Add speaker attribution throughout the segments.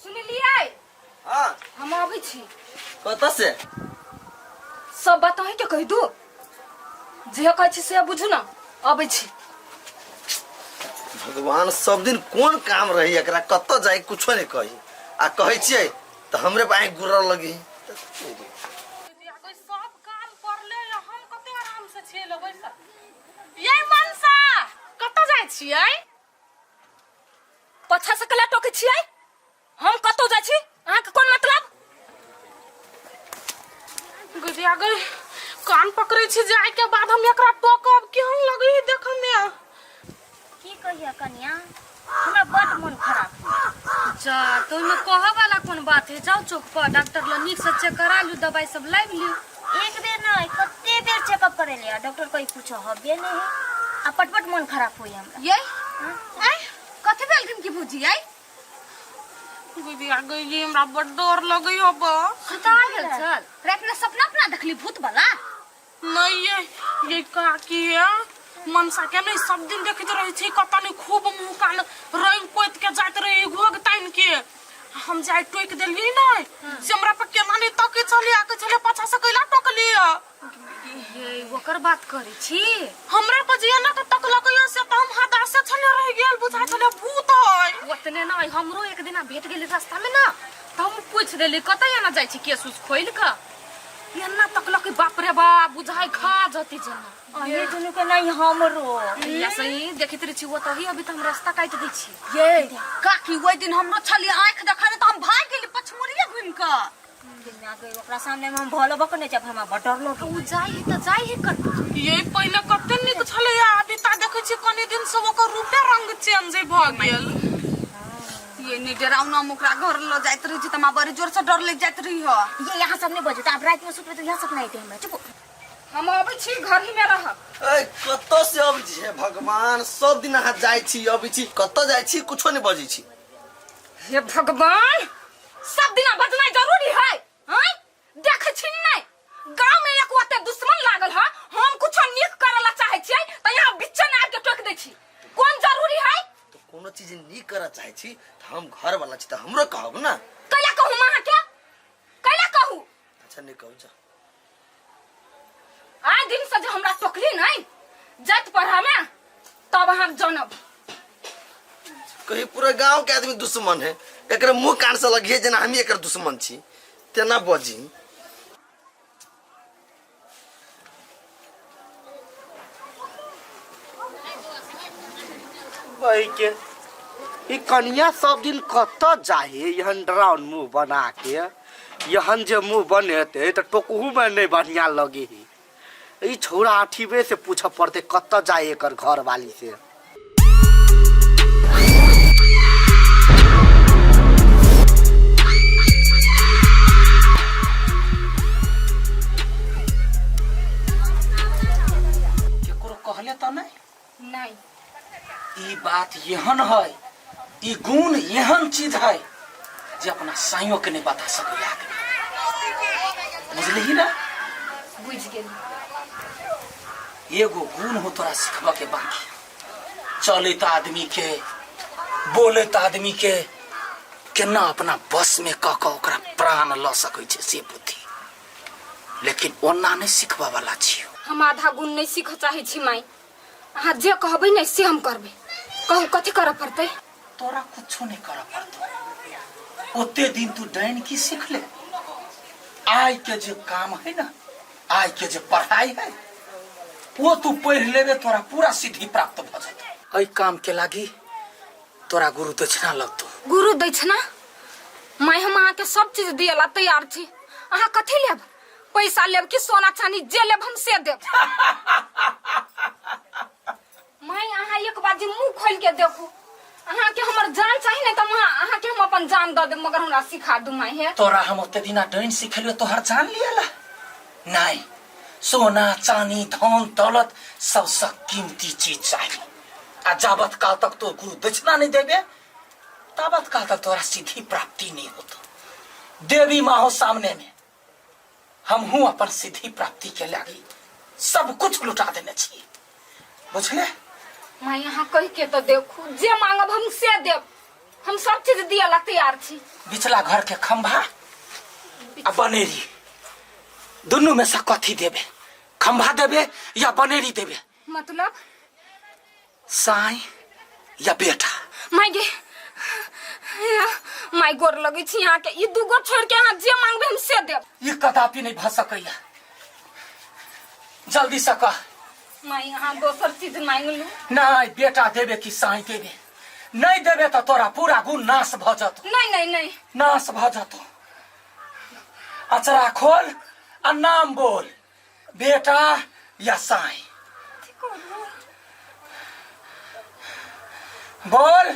Speaker 1: सुनलिए?
Speaker 2: हाँ
Speaker 1: हम आबै छी।
Speaker 2: कत से?
Speaker 1: सब बात अहीं के कहि दू। जे कहै छी से बुझू ना। आबै छी।
Speaker 2: भगवान सब दिन कौन काम रही एकरा कत जाए कुछो नहीं कही आ कहै छियै तो हमरे बाई गुर्रा लगी।
Speaker 1: सब काम करले हम कते आराम से छे लेबै स। ये मनसा कत जाय छियै? पछा से कला टोकै छियै? हम कत जाय छी? अहाँ के कोन मतलब? गुजिया गई कान पकड़े छी जाय के बाद हम एकरा टोकब केहन लगै है देख में।
Speaker 3: की कहिया कन्या हमरा बड़ मन खराब है।
Speaker 1: जा तो में कह वाला कोन बात है? जाओ चौक पर डॉक्टर ल नीक से चेक करा लू, दवाई सब लाइव लियो।
Speaker 3: एक बेर नहीं कते बेर चेकअप करे लिया डॉक्टर कहीं कुछ हबे नहीं है आ पटपट मन खराब होई हमरा।
Speaker 1: ये आई कथे बेलखिन की भुजी आई? गुजिया गई हमरा बड़ डर लगई अब। सुता गेल चल। रात में सपना अपना देखली भूत वाला? नहीं ये काकी है मनसा के नहीं सब दिन देखत रही थी कता नहीं खूब मुंह कान रंग पोत के जात रही घोग तान के हम जाय टोक देली नहीं से हमरा पे केना नहीं तके चली आके चले पछा से कैला टोकली। ये ओकर बात करे छी हमरा पे जे ना तक लगय से त हम हाथ से चले रह गेल बुझा चले भूत है। ओतने नहीं हमरो एक दिन भेट गेली रास्ता में ना त हम पूछ देली कतय ना जाय छी केस उस खोल के एना तक लके बाप रे बाप बुझाई खा जती जना।
Speaker 3: ये दुनु के नहीं हमरो
Speaker 1: या सही देखित रही छी वो तो ही अभी त हम रास्ता काट दै छी।
Speaker 3: ये काकी ओइ दिन हमरो छली आंख देखाने त हम भाग गेली पछमुरिया घुम के। दिन आ गई ओकरा सामने में हम भलो बकने जब हमरा बटर लो
Speaker 1: उ जाई है त जाई है कत। ये पहले कते निक छले या अभी ता देखै छी कनी दिन से ओकर रूपे रंग चेंज भ गेल।
Speaker 3: ये नहीं डरावना मुकरा घर ल जाइत रही छी त मा बड़ी जोर से डर लग जाइत रही हो। ये यहाँ सब नहीं बजे त अब रात में सुतबे त यहाँ सब नहीं थे हमरा चुप।
Speaker 1: हम आबै छी घर ही में रह।
Speaker 2: ए कत से अब छी भगवान सब दिन हाथ जाय छी अभी छी कत जाय छी कुछो नहीं बजी छी।
Speaker 1: हे भगवान सब दिन बजना जरूरी है? हैं देख छी नहीं गांव में एक ओते दुश्मन लागल है हम कुछ नीक करला चाहे छी त यहां बीच में आके टोक दे छी कौन जरूरी है?
Speaker 2: तो कोनो चीज नहीं करा चाहे छी त हम घर वाला छी त हमरो कहब ना।
Speaker 1: कैला कहू मां के कैला कहू?
Speaker 2: अच्छा नहीं कहू जा।
Speaker 1: आय दिन से जो हमरा टोकली नहीं जात पढ़ा में तब हम जानब।
Speaker 2: कहीं पूरा गांव के आदमी दुश्मन है एकरे मुंह कान से लगिए जना हम एकर दुश्मन छी तेना बजी।
Speaker 4: भाई के ई कनिया सब दिन कत जाए यहन ड्राउन मुंह बना के यहन जे मुंह बनेते तो टोकहू में नहीं बढ़िया लगे ही। ई छोरा आठीबे से पूछ पड़ते कत जाए एकर घर वाली से।
Speaker 5: केकरो कहले त
Speaker 1: नहीं
Speaker 5: ई बात यहन है ई गुण यहन चीज है जे अपना साइयों के नहीं बता सके बुझली ही ना।
Speaker 1: बुझ गेल
Speaker 5: एगो गुण हो तोरा सिखबा के बाकी चले त आदमी के बोले त आदमी के केना अपना बस में क ओकरा प्राण ल सकै छै से बुद्धि लेकिन ओना नहीं सिखबा वाला छियो।
Speaker 1: हम आधा गुण नहीं सीख चाहे छी माई अहाँ जे कहबै नहीं से हम करबे। कहू कथी करे पड़ते?
Speaker 5: तोरा कुछो नहीं करे पड़तो ओते दिन तू डाइन की सीख ले। आज के जो काम है ना आज के जो पढ़ाई है वो तू पढ़ लेबे तोरा पूरा सिद्धि प्राप्त भ जाता। काम के लागी तोरा गुरु दक्षिणा लगतो।
Speaker 1: गुरु दक्षिणा माई हम अहाँ के सब चीज दियला तैयार छी अहाँ कथी लेब? पैसा लेब कि सोना चांदी जे लेब हम से देब। माई अहाँ एक बार मुंह खोल के देखू अहाँ के हमर जान चाहिए नहीं त अहाँ के हम अपन जान द देब मगर हमरा सिखा दू माई है।
Speaker 5: तोरा हम ओते दिना डाइन सिखलियो तोहर जान लियला नहीं सोना चांदी धन दौलत सबसे कीमती चीज चाहिए आ जाबत काल तक तो गुरु दक्षिणा नहीं देबे ताबत काल तक तोरा सिद्धि प्राप्ति नहीं होतो। देवी माँ हो सामने में हम हूँ अपन सिद्धि प्राप्ति के लागी सब कुछ लुटा देने चाहिए बुझले।
Speaker 1: माई यहाँ कह के तो देखू जे मांगब हम से देब हम सब चीज दिया ला तैयार छी।
Speaker 5: बिचला घर के खंभा आ बनेरी दोनों में से कथी देबे? खंभा देबे या बनेरी देबे?
Speaker 1: मतलब
Speaker 5: साई या बेटा?
Speaker 1: माई गे माई गोर लगे छी यहाँ के। ये दूगो छोड़ के यहाँ जे मांगबे हम से देब।
Speaker 5: ये कदापि नहीं भ सकैया। जल्दी से कह।
Speaker 1: माई यहाँ दोसर चीज मांग लू।
Speaker 5: नहीं बेटा देबे कि साई देबे? नहीं देबे तो तोरा पूरा गुण नाश भ जतो।
Speaker 1: नहीं नहीं नहीं
Speaker 5: नाश भ जतो। अचरा खोल आ नाम बोल, बेटा या साई? बोल।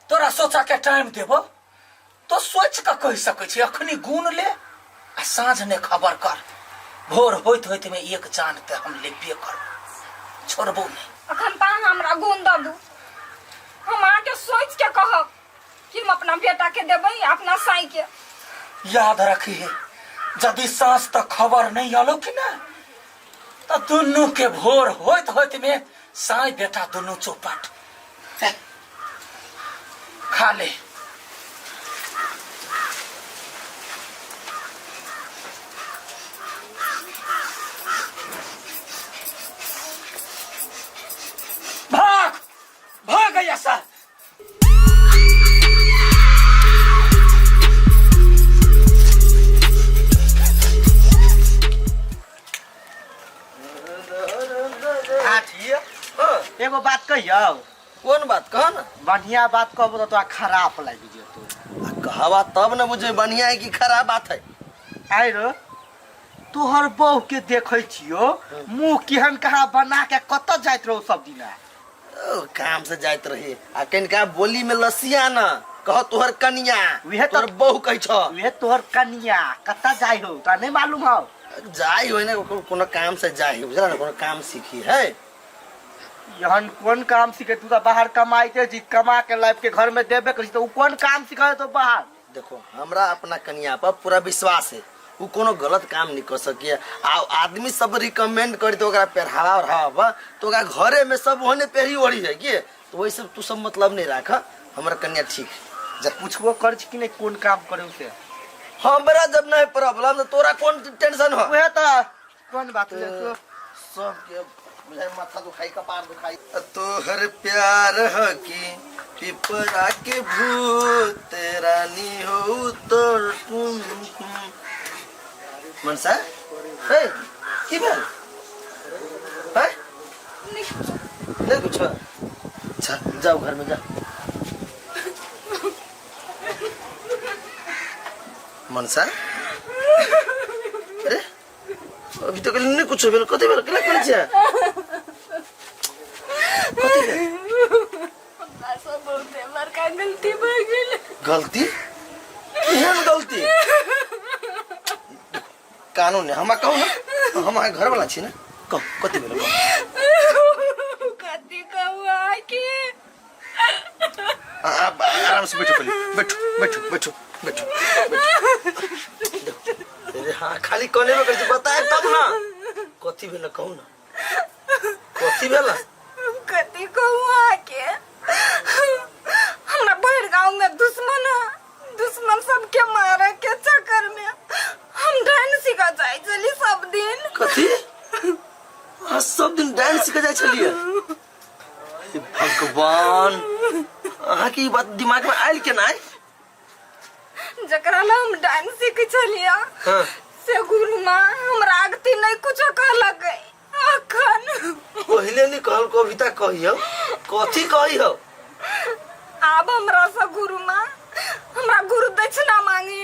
Speaker 5: तोरा सोचा के टाइम देबो तो सोच के कह सकै छी। अखनी गुण ले आ साँझ ने खबर कर। भोर होइत होइत में एक जान ते हम लेबे करबो, छोड़बो नहीं।
Speaker 1: अखन ता हमरा गुण द दू। हम आके सोच के कहब कि हम अपना बेटा के देबै अपना साई के।
Speaker 5: याद रखिए, यदि साँझ तक खबर नहीं आलो कि ना तो दोनों के भोर होइत होइत में साई बेटा दोनों चौपट खा ले। भाग भाग गया सर।
Speaker 4: एगो बात कहियो।
Speaker 2: कौन बात कह ना?
Speaker 4: बढ़िया बात कहबो तो तोरा खराब लागि जेतो।
Speaker 2: कहवा तब न बुझे बढ़िया है कि खराब बात है।
Speaker 4: आइ रो तोहर बहू के देखे छियो मुंह केहन कहा बना के कत जाइत रहो सब दिना।
Speaker 2: काम से जाइत रही आ कनिका बोली में लसिया न कह तोहर कनिया।
Speaker 4: उहे तो
Speaker 2: तोहर बहू कह छ।
Speaker 4: उहे तोहर कनिया कत जाई हो ता नहीं मालूम हो?
Speaker 2: जाई हो ना कोनो काम से जाई हो, बुझला ना, कोनो काम सीखी है।
Speaker 4: यहन कौन काम सीखे? तू तो बाहर कमाइते जी, कमा के लाइफ के घर में देबे करी तो कौन काम सिखाए तो बाहर?
Speaker 2: देखो हमरा अपना कनिया पर पूरा विश्वास है, वो कोनो गलत काम नहीं कर सके। आदमी सब रिकमेंड करी तो ओकरा पहरावा ओढ़ावा तो ओकरा घरे में सब होने पहरी ओढ़ी है कि तो वही सब तू सब मतलब नहीं रख। हमारा कन्या ठीक है।
Speaker 4: जब पूछबो कर कि नहीं कौन काम करे उसे?
Speaker 2: हमरा जब नहीं प्रॉब्लम तो तोरा कौन टेंशन हो?
Speaker 4: उहे तो कौन बात ले तो
Speaker 2: सब के बुझाई माथा दुखाई कपार दुखाई। तोहर प्यार है कि पिपरा के भूत रानी हो तो तुम मनसा है की भेल है नहीं कुछ। अच्छा जाओ घर में जा। मनसा अरे अभी तो नहीं कुछ भेल कथी भेल केला करे छै कथी भेल?
Speaker 1: सब बोलते बड़का गलती भ गेल।
Speaker 2: गलती केहन गलती? कानून है हम कहू ना, हम घर वाला छी ना। कहो कथी भेल?
Speaker 1: कथी कहू कि
Speaker 2: आराम से बैठो पहले, बैठो बैठो बैठो बैठो अरे हाँ खाली कोने में कर बताए तब ना कथी भेल कहू ना कथी भेल?
Speaker 1: कथी कहू के हमरा बड़ गांव में दुश्मन सबके मारे के चक्कर में हम डांस सीखा जाए चली सब दिन।
Speaker 2: कथी? हाँ सब दिन डांस सीखा जाए चलिए? भगवान अहाँ की बात दिमाग में आयल के ना?
Speaker 1: जकरा ला हम डांस सीख चलिया
Speaker 2: हाँ।
Speaker 1: से गुरु माँ हमरा आगती नहीं कुछ कहलक अखन।
Speaker 2: पहले नहीं कहल कविता कहियो कथी कहियो?
Speaker 1: आब हमरा से गुरु माँ हमरा गुरु दक्षिणा मांगी।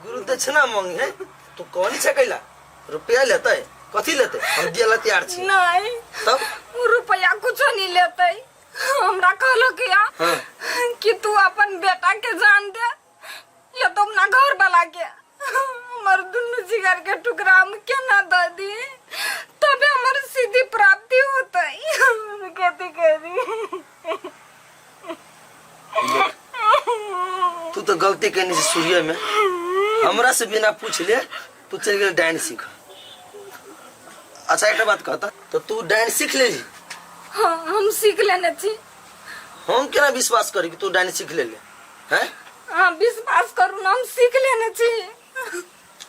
Speaker 2: गुरु दक्षिणा मांगे तो कौन से कैला? रुपया लेते कथी लेते? हम दिया ला तैयार छी।
Speaker 1: नहीं
Speaker 2: तब
Speaker 1: रुपया कुछ नहीं लेते। हमरा कहलो कि तू अपन बेटा के जान दे या तो अपना घर वाला के हमार दुनु जिगर के टुकड़ा हम केना द दी तबे हमार सीधी प्राप्ति होतई। कहती करी
Speaker 2: तू तो गलती करने से सूर्य में हमरा से बिना पूछ ले तू चल गया डांस सीख। अच्छा एक बात कहता तो तू डांस सीख ले?
Speaker 1: हाँ हम सीख लेने छी।
Speaker 2: हम केना विश्वास करी कि तू डांस सीख ले हैं?
Speaker 1: हाँ विश्वास करू ना हम सीख लेने छी।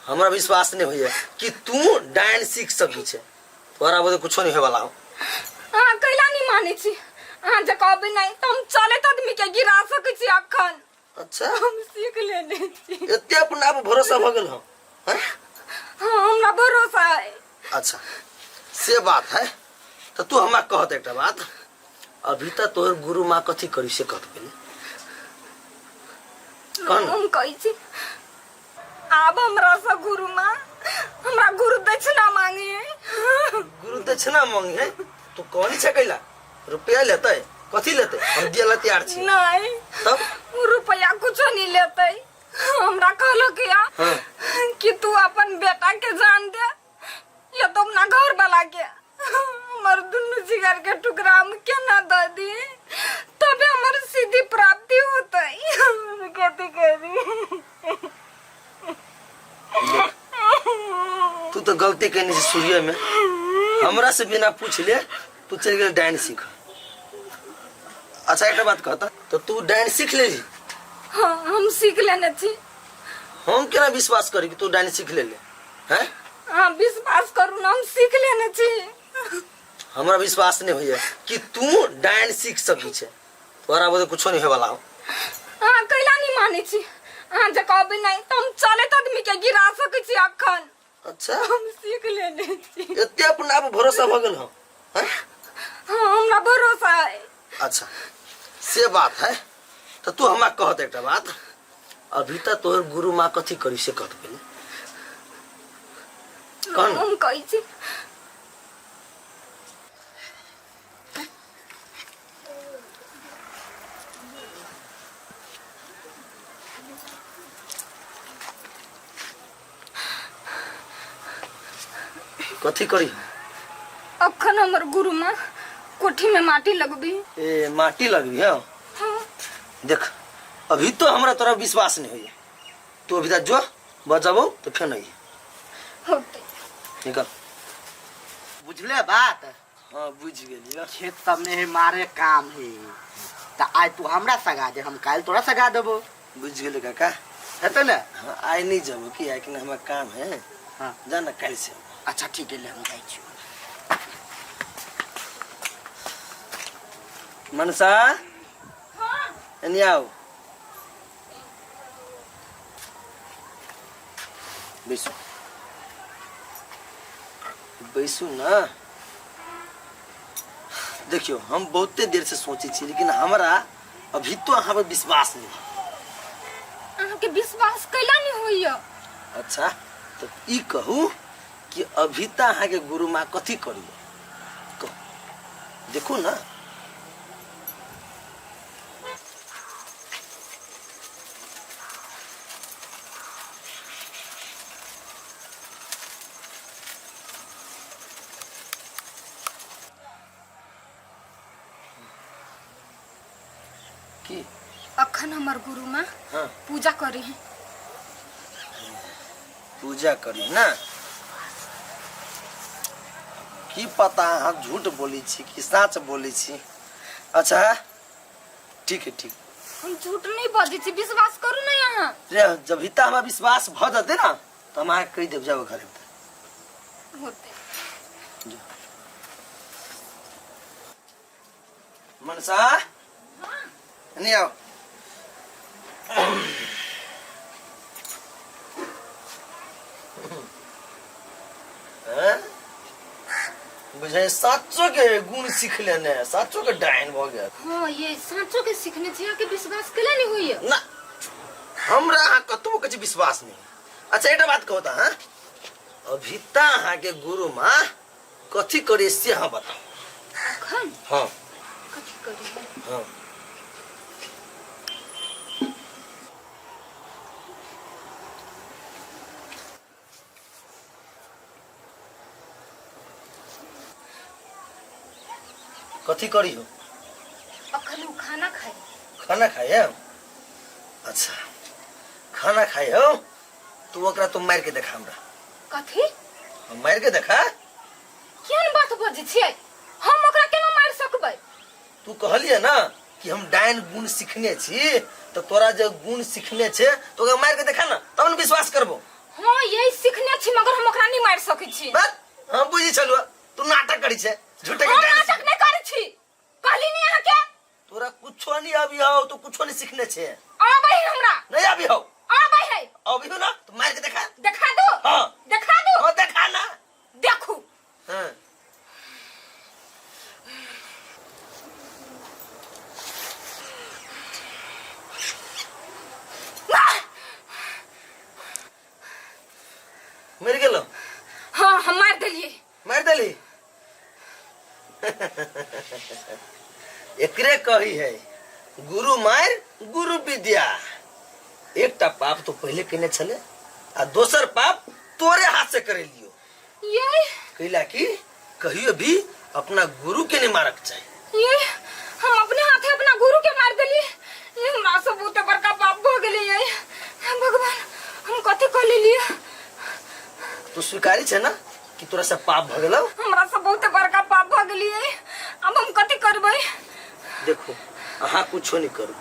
Speaker 2: हमरा विश्वास नहीं होइए कि तू डांस सीख सकी छे। तोरा बोले कुछो नहीं होवाला हो।
Speaker 1: हाँ कैला नहीं माने छी। हाँ जे कहबे नहीं तो हम चले तो आदमी के गिरा सके छी अखन।
Speaker 2: अच्छा
Speaker 1: हम सीख लेने छी।
Speaker 2: एते अपना आप भरोसा भ गेल हो हैं?
Speaker 1: हाँ हमरा भरोसा है।
Speaker 2: अच्छा से बात है तो तू हमरा कहत एकटा बात, अभी तक तोर गुरु माँ कथी करी से कहत पहले कौन?
Speaker 1: हम कही छी आब हमरा से गुरु माँ हमरा गुरु दक्षिणा मांगी।
Speaker 2: गुरु दक्षिणा मांगे तू कौन छे कैला? रुपया लेते कथी लेते? हम दिया तैयार छी।
Speaker 1: नहीं
Speaker 2: तब
Speaker 1: रुपया कुछ नहीं लेते। हमरा कहलो किया
Speaker 2: हाँ।
Speaker 1: कि तू अपन बेटा के जान दे या तो अपना घर वाला के हमार दुनु जिगर के टुकड़ा हम केना दे दी तबे हमार सीधी प्राप्ति होते। कहती करी
Speaker 2: तू तो गलती करने से सूर्य में हमरा से बिना पूछ ले तू चल गए डांस सीख। अच्छा एक बात कहता तो तू डांस सीख ले जी?
Speaker 1: हाँ हम सीख लेने छी।
Speaker 2: हम केना विश्वास करी कि तू डांस सीख ले हैं?
Speaker 1: हाँ विश्वास करू ना हम सीख लेने छी।
Speaker 2: हमरा विश्वास नहीं होइए कि तू डांस सीख सकी छे। तोरा बोले कुछो नहीं होवाला हो।
Speaker 1: हाँ कैला नहीं माने छी। हाँ जे कहबे नहीं तो हम चले तो आदमी के गिरा सके छी अखन।
Speaker 2: अच्छा
Speaker 1: हम सीख लेने छी।
Speaker 2: एते अपना आप भरोसा भ गेल हो हैं?
Speaker 1: हाँ हमरा भरोसा है।
Speaker 2: अच्छा से बात है तो तू हमरा कहत एकटा बात, अभी तक तोर गुरु माँ कथी करी से कहत पहले कौन?
Speaker 1: हम कही छी
Speaker 2: कथी करी?
Speaker 1: अखन हमर गुरु माँ कोठी में माटी लगबी।
Speaker 2: ए माटी लगबी है?
Speaker 1: हाँ।
Speaker 2: देख अभी तो हमरा तोरा विश्वास नहीं होइए। तू अभी तक जो बजाबो तो फिर नहीं
Speaker 1: होते।
Speaker 2: निकल।
Speaker 4: बुझले बात?
Speaker 2: हाँ बुझ गेलिए।
Speaker 4: खेत सब में मारे काम है तो आज तू हमरा सगा दे, हम काल तोरा सगा देबो।
Speaker 2: बुझ गेले काका।
Speaker 4: है तो ना?
Speaker 2: हाँ, आई नहीं जाबो कि आई कि हमरा काम है।
Speaker 4: हाँ
Speaker 2: जाना कल से।
Speaker 4: अच्छा ठीक है ले हम जाई छी।
Speaker 2: मनसा एनी आओ। बैसो बैसू ना। देखियो हम बहुते देर से सोचे छी लेकिन हमरा अभी तो अहाँ पर विश्वास नहीं।
Speaker 1: अहाँ के विश्वास कैला नहीं होइया?
Speaker 2: अच्छा तो ई कहू कि अभी तक अहाँ के गुरु माँ कथी करी देखो ना। की
Speaker 1: अखन हमर गुरु माँ
Speaker 2: हाँ
Speaker 1: पूजा करी है।
Speaker 2: पूजा करी ना। की पता अहाँ झूठ बोली छी कि सच बोली छी। अच्छा ठीक है ठीक।
Speaker 1: हम झूठ नहीं बजी छी, विश्वास करू ना यहाँ।
Speaker 2: रे जब हिता हमारा विश्वास भ जाते ना तो हम कही देव जाओ घर
Speaker 1: होते।
Speaker 2: मनसा नहीं आओ। बुझे साचो के गुण सीख लेने साचो के डायन भ गया।
Speaker 1: हाँ ये सांचो के सीखने छी के विश्वास कैला नहीं होइया?
Speaker 2: ना हमरा अहाँ कतबो कछ विश्वास नहीं। अच्छा एटा बात कहता हां अभी ता अहाँ के गुरु माँ कथी करे से हाँ बताओ।
Speaker 1: अखन
Speaker 2: हाँ
Speaker 1: कथी करी?
Speaker 2: हाँ कथी करी हो?
Speaker 1: अखन उ खाना खाई।
Speaker 2: खाना खाए हो? अच्छा खाना खाए हो तू ओकरा तुम मार के देखा हमरा।
Speaker 1: कथी?
Speaker 2: हम मार के देखा।
Speaker 1: केहन बात बजे छियै? हम ओकरा केना मार सकबै?
Speaker 2: तू कहलिए ना कि हम डायन गुण सीखने छी तो तोरा जब गुण सीखने छे तो ओकरा मार के देखा ना तब न विश्वास करबो।
Speaker 1: हां यही सीखने छी मगर हम ओकरा नहीं मार सकै छी।
Speaker 2: बस हम बुझी छलु तू नाटक करी छे झूठे के
Speaker 1: हम
Speaker 2: डायन
Speaker 1: नाटक नहीं करै छी कहली नहीं अहाँ के
Speaker 2: तोरा कुछो नहीं अभी हो तो कुछो नहीं सीखने छे
Speaker 1: आबै हमरा
Speaker 2: नहीं अभी हो
Speaker 1: आबै है
Speaker 2: अभी हो ना तो मार के देखा।
Speaker 1: देखा दो
Speaker 2: हां
Speaker 1: देखा दो
Speaker 2: हां देखा ना
Speaker 1: देखू।
Speaker 2: हां मर गेलो।
Speaker 1: हां हम मार देलिए।
Speaker 2: मार देली एकरे कही है गुरु मार गुरु विद्या। एकटा पाप तो पहले केने छले आ दोसर पाप तोरे हाथ से करे लियो।
Speaker 1: ये
Speaker 2: कहला कि कहियो भी अपना गुरु के नहीं मारक चाहिए।
Speaker 1: ये हम अपने हाथे अपना गुरु के मार देली। ये हमरा से बहुत बड़का पाप हो गेलै। ये भगवान हम कथि कर लेलिए।
Speaker 2: तू स्वीकारी छे ना कि तोरा से पाप भ गेलो।
Speaker 1: हमरा से बहुत बड़का पाप हो गेलिए। अब हम कथि करबै।
Speaker 2: देखो अहाँ कुछो नहीं करू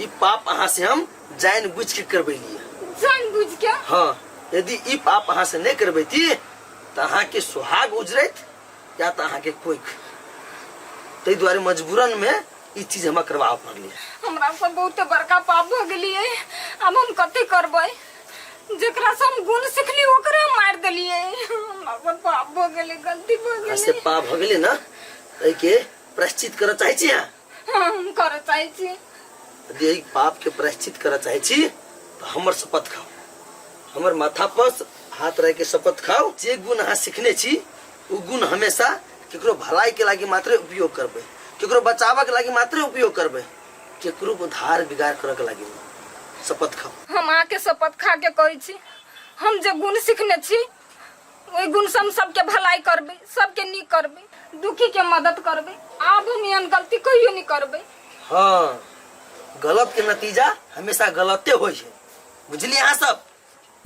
Speaker 2: ई पाप अहाँ से हम जान बुझ के करबै लिए।
Speaker 1: जान बुझ के
Speaker 2: हाँ यदि ई पाप अहाँ से नहीं करबै थी तो अहाँ के सुहाग उजरत या तो अहाँ के कोई तै द्वारे मजबूरन में ई चीज हमरा करवा पड़ले।
Speaker 1: हमरा से बहुत बड़का पाप हो गेलिए। अब हम कथि करबै। जेकरा से हम गुण सीखली ओकरे मार देलिए। हमरा से पाप हो गेलै गलती हो गेलै।
Speaker 2: से पाप हो गेले ना तै के प्रायश्चित कर चाहे छी।
Speaker 1: हम कर चाहे छी।
Speaker 2: यदि ई पाप के प्रायश्चित कर चाहे छी तो हमर शपथ खाओ हमर माथा पर हाथ रख के शपथ खाओ जे गुण अहाँ सीखने छी उ गुण हमेशा केकरो भलाई के लागी मात्र उपयोग करबे केकरो बचावा के लागी मात्र उपयोग करबे केकरो को धार बिगाड़ करे के लागी शपथ खाओ।
Speaker 1: हम आके शपथ खा के कहै छी हम जे गुण सीखने छी ओई गुण से हम सबके भलाई करबे सबके नीक करबे दुखी के मदद करबे। आब हम एहन गलती कहियो नहीं करबे।
Speaker 2: हाँ गलत के नतीजा हमेशा गलते होय है बुझलिए अहाँ सब।